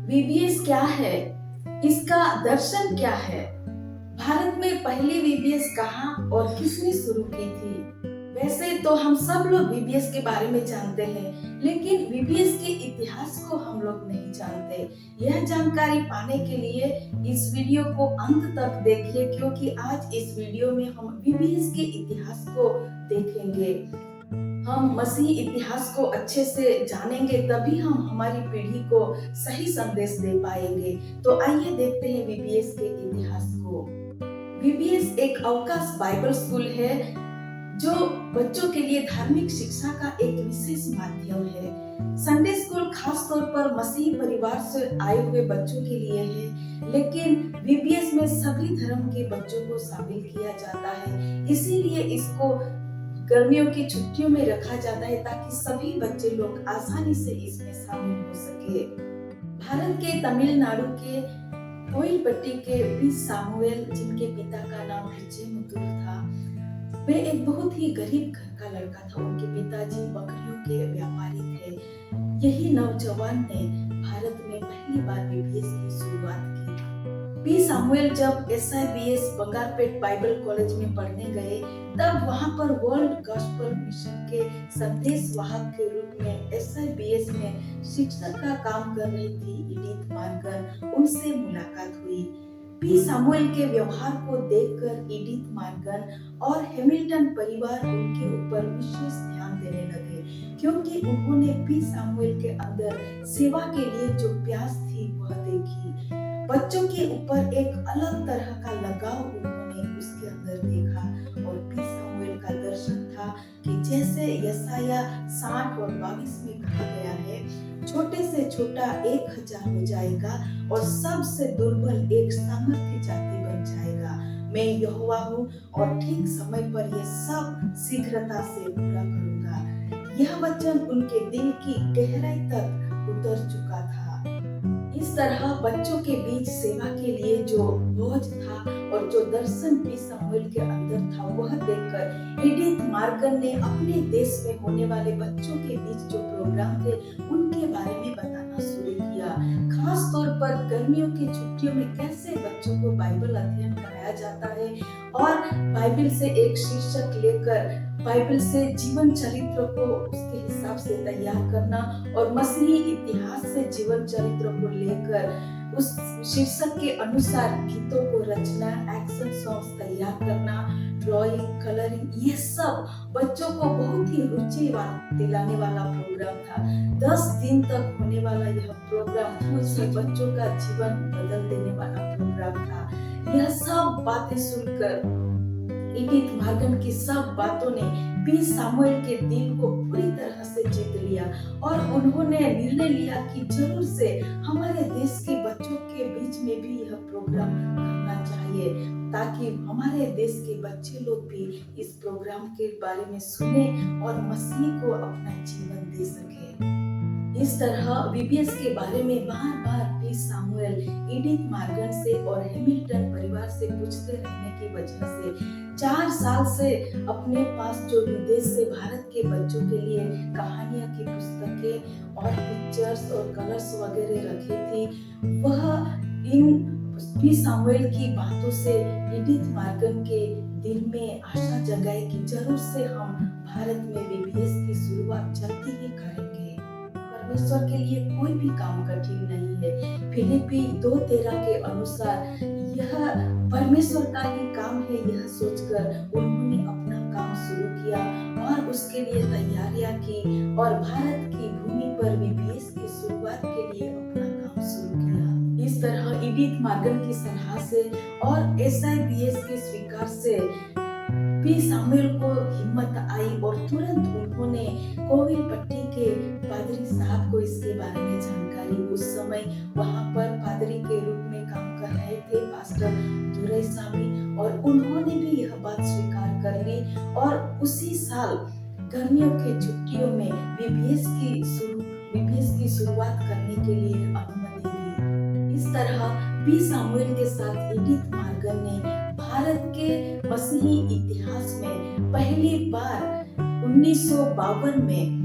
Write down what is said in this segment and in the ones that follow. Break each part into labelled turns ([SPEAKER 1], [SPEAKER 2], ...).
[SPEAKER 1] VBS क्या है? इसका दर्शन क्या है? भारत में पहली वीबीएस कहाँ और किसने शुरू की थी? वैसे तो हम सब लोग वीबीएस के बारे में जानते हैं, लेकिन वीबीएस के इतिहास को हम लोग नहीं जानते। यह जानकारी पाने के लिए इस वीडियो को अंत तक देखिए, क्योंकि आज इस वीडियो में हम वीबीएस के इतिहास को देखेंगे। हम मसीही इतिहास को अच्छे से जानेंगे, तभी हम हमारी पीढ़ी को सही संदेश दे पाएंगे। तो आइए देखते हैं वीबीएस के इतिहास को। वीबीएस एक अवकाश बाइबल स्कूल है जो बच्चों के लिए धार्मिक शिक्षा का एक विशेष माध्यम है। संडे स्कूल खास तौर पर मसीही परिवार से आए हुए बच्चों के लिए है, लेकिन वीबीएस में सभी धर्म के बच्चों को शामिल किया जाता है। इसीलिए इसको गर्मियों की छुट्टियों में रखा जाता है, ताकि सभी बच्चे लोग आसानी से इसमें शामिल हो सके। भारत के तमिलनाडु के कोइलपट्टी के पी सामुएल, जिनके पिता का नाम पिच्चेमुतुर था, वे एक बहुत ही गरीब घर का लड़का था। उनके पिताजी बकरियों के व्यापारी थे। यही नौजवान ने भारत में पहली बार वीबीएस की शुरुआत की। पी सामुएल जब एसआईबीएस बंगारपेट बाइबल कॉलेज में पढ़ने गए, तब वहां पर वर्ल्ड गॉस्पेल मिशन के संदेश वाहक के रूप में एसआईबीएस में शिक्षक का काम कर रही थी इडीथ मार्गन, उनसे मुलाकात हुई। पी सामुएल के व्यवहार को देखकर इडीथ मार्गन और हैमिल्टन परिवार उनके ऊपर विशेष ध्यान देने लगे, क्योंकि उन्होंने पी सामुएल के अंदर सेवा के लिए जो प्यास थी वह देखी। बच्चों के ऊपर एक अलग तरह का लगाव उन्होंने उसके अंदर देखा, और पी सामुएल का दर्शन था कि जैसे यशाया 60 और 22 में कहा गया है, छोटे से छोटा 1000 हो जाएगा और सबसे दुर्बल एक सामर्थ्य जाति बन जाएगा। मैं यहोवा हूँ और ठीक समय पर यह सब शीघ्रता से पूरा करूंगा। यह वचन उनके दिल की गहराई तक उतर चुका था। इस तरह बच्चों के बीच सेवा के लिए जो बोझ था और जो दर्शन पी सामुएल के अंदर था, वह देखकर इडीथ मार्गन ने अपने देश में होने वाले बच्चों के बीच जो प्रोग्राम थे उनके बारे में बताना शुरू किया। खास तौर पर गर्मियों की छुट्टियों में कैसे बच्चों को बाइबल अध्ययन कराया जाता है, और बाइबल से एक शीर्षक लेकर बाइबल से जीवन चरित्र को उसके हिसाब से तैयार करना, और मसीही इतिहास से जीवन चरित्र को लेकर उस शीर्षक के अनुसार गीतों को रचना, एक्शन सॉन्ग्स तैयार करना, ड्राइंग, कलरिंग, ये सब बच्चों को बहुत ही रुचि दिलाने वाला प्रोग्राम था। 10 दिन तक होने वाला यह प्रोग्राम उसी बच्चों का जीवन बदल देने वाला प्रोग्राम था। यह सब बातें सुनकर इडीथ मार्गन की सब बातों ने पी सामुएल के दिल को पूरी तरह से जीत लिया, और उन्होंने निर्णय लिया कि जरूर से हमारे देश के बच्चों के बीच में भी यह प्रोग्राम करना चाहिए, ताकि हमारे देश के बच्चे लोग भी इस प्रोग्राम के बारे में सुने और मसीह को अपना जीवन दे सके। इस तरह वीबीएस के बारे में बार बार पी सामुएल इडीथ मार्गन से और हैमिल्टन परिवार से पूछते रहने की वजह से 4 साल से अपने पास जो विदेश से भारत के बच्चों के लिए कहानियां की पुस्तकें और पिक्चर्स और कलर्स वगैरह रखी थी, वह इन पी सामुएल की बातों से इडीथ मार्गन के दिल में आशा जगाए कि जरूर से हम भारत में वीबीएस की शुरुआत जल्दी ही करेंगे। परमेश्वर के लिए कोई भी काम कठिन नहीं है। फिलिपी 2:13 के अनुसार यह परमेश्वर का ही काम है, यह सोचकर उन्होंने अपना काम शुरू किया और उसके लिए तैयारियां की, और भारत की भूमि पर वीबीएस की शुरुआत के लिए अपना काम शुरू किया। इस तरह इडीथ मार्गन की सलाह से और एसआईबीएस के स्वीकार से पी सामुएल को हिम्मत आई, और तुरंत उन्होंने कोविलपट्टी के पादरी साहब को इसके बारे में जानकारी, उस समय वहां पर पादरी के रूप में काम कर रहे थे पास्टर दुरईस्वामी, और उन्होंने भी यह बात स्वीकार कर ली, और उसी साल गर्मियों के छुट्टियों में वीबीएस की शुरुआत करने के लिए अनुमति दी। इस तरह पी सामुएल के साथ इडीथ मार्गन ने भारत के मसीही इतिहास में पहली बार 1952 में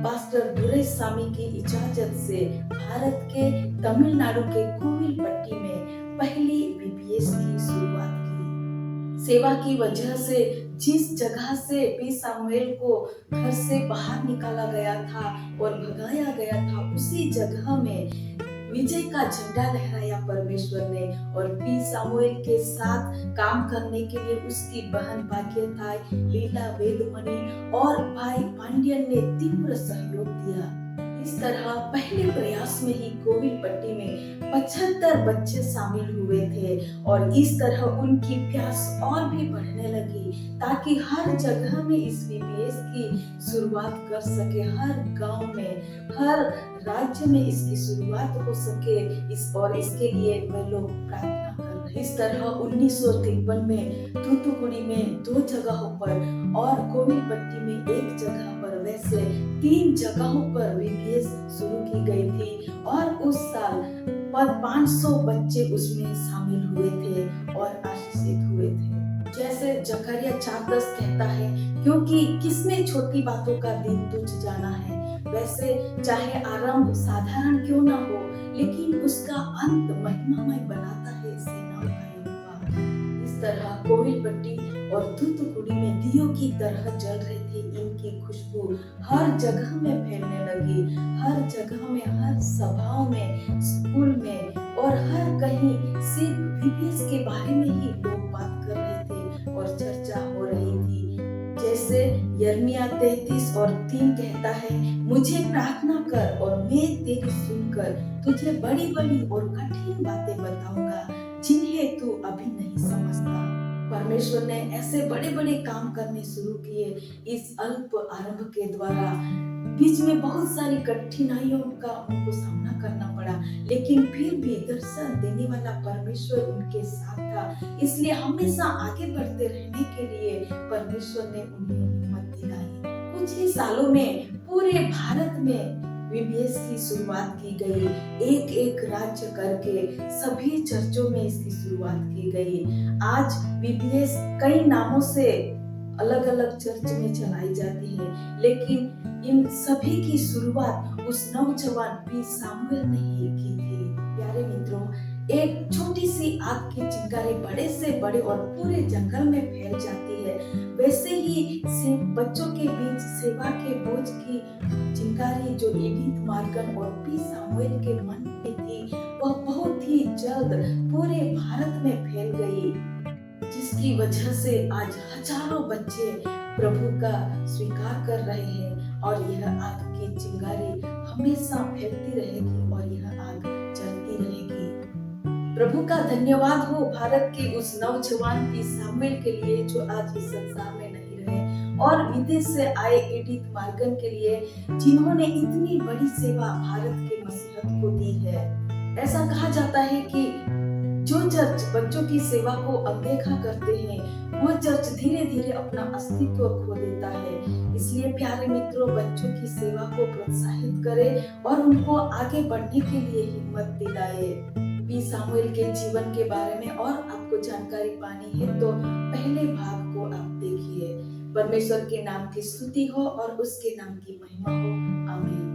[SPEAKER 1] पास्टर दुरईस्वामी की इजाजत से भारत के तमिलनाडु के कोविलपट्टी में पहली बीबीएस की शुरुआत की। सेवा की वजह से जिस जगह से पी सामुएल को घर से बाहर निकाला गया था और भगाया गया था, उसी जगह में विजय का झंडा लहराया परमेश्वर ने। और पी सामुएल के साथ काम करने के लिए उसकी बहन भाग्यताई, लीला वेदमणि और भाई पांड्यन ने तीव्र सहयोग दिया। इस तरह पहले प्रयास में ही कोविलपट्टी में 75 बच्चे शामिल हुए थे और इस तरह उनकी प्यास और भी बढ़ने लगी ताकि हर जगह में इस बीबीएस की शुरुआत कर सके, हर गांव में, हर राज्य में इसकी शुरुआत हो सके। इसके लिए वे लोग प्रार्थना कर रहे। इस तरह 1953 में तूतुकुड़ी में 2 जगहों पर और कोविलपट्टी में 1 जगह पर, वैसे 3 जगहों पर बीबीएस शुरू की गई थी और उस साल 500 बच्चे उसमें शामिल हुए थे और आशीषित हुए थे। जैसे जकरिया 4:10 कहता है, क्योंकि किसने छोटी बातों का दिन तुझ जाना है। वैसे चाहे आरंभ साधारण क्यों ना हो, लेकिन उसका अंत महिमामय बनाता है सेनाओं का यहोवा। इस तरह कोविलपट्टी और तूतुकुड़ी में दियों की तरह जल रहे थे। इनकी खुशबू हर जगह में फैलने लगी, हर जगह में, हर सभाओं में, स्कूल में और हर कहीं सिर्फ बीबीएस के बारे में ही लोग बात कर रहे थे और चर्चा हो रही थी। जैसे यिर्मयाह 33:3 कहता है, मुझे प्रार्थना कर और मैं तेरी सुनकर तुझे बड़ी-बड़ी और कठिन बातें बताऊंगा जिन्हें तू अभी नहीं समझता। परमेश्वर ने ऐसे बड़े-बड़े काम करने शुरू किए इस अल्प आरंभ के द्वारा। बीच में बहुत सारी कठिनाइयों का उनको सामना करना पड़ा, लेकिन फिर भी दर्शन देने वाला परमेश्वर उनके साथ था। इसलिए हमेशा आगे बढ़ते रहने के लिए परमेश्वर ने उन्हें हिम्मत दिलाई। कुछ ही सालों में पूरे भारत में बीबीएस की शुरुआत की गई। एक राज्य करके सभी चर्चों में इसकी शुरुआत की गई। आज बीबीएस कई नामों से अलग-अलग चर्च में चलाई जाती है, लेकिन इन सभी की शुरुआत उस नौजवान पी सामुएल ने ही की थी। प्यारे मित्रों, एक छोटी सी आग की चिंगारी बड़े से बड़े और पूरे जंगल में फैल जाती है, वैसे ही बच्चों के बीच सेवा के बोझ की चिंगारी जो एडिथ मॉर्गन और पी सामुएल के मन में थी, वह बहुत ही जल्द पूरे भारत में फैल गई, जिसकी वजह से आज हजारों बच्चे प्रभु का स्वीकार कर रहे हैं और यह आग की चिंगारी हमेशा फैलती रहेगी और यह आग जलती रहेगी। प्रभु का धन्यवाद हो भारत के उस नौजवान पी सामुएल के लिए जो आज इस संसार में नहीं रहे, और विदेश से आए एडिथ मॉर्गन के लिए जिन्होंने इतनी बड़ी सेवा भारत के मसीहत को दी है। ऐसा कहा जाता है कि जो चर्च बच्चों की सेवा को अनदेखा करते हैं, वो चर्च धीरे धीरे अपना अस्तित्व खो देता है। इसलिए प्यारे मित्रों, बच्चों की सेवा को प्रोत्साहित करें और उनको आगे बढ़ने के लिए हिम्मत दिलाए। पी सामुएल के जीवन के बारे में और आपको जानकारी पानी है तो पहले भाग को आप देखिए। परमेश्वर के नाम की स्तुति हो और उसके नाम की महिमा हो। आमीन।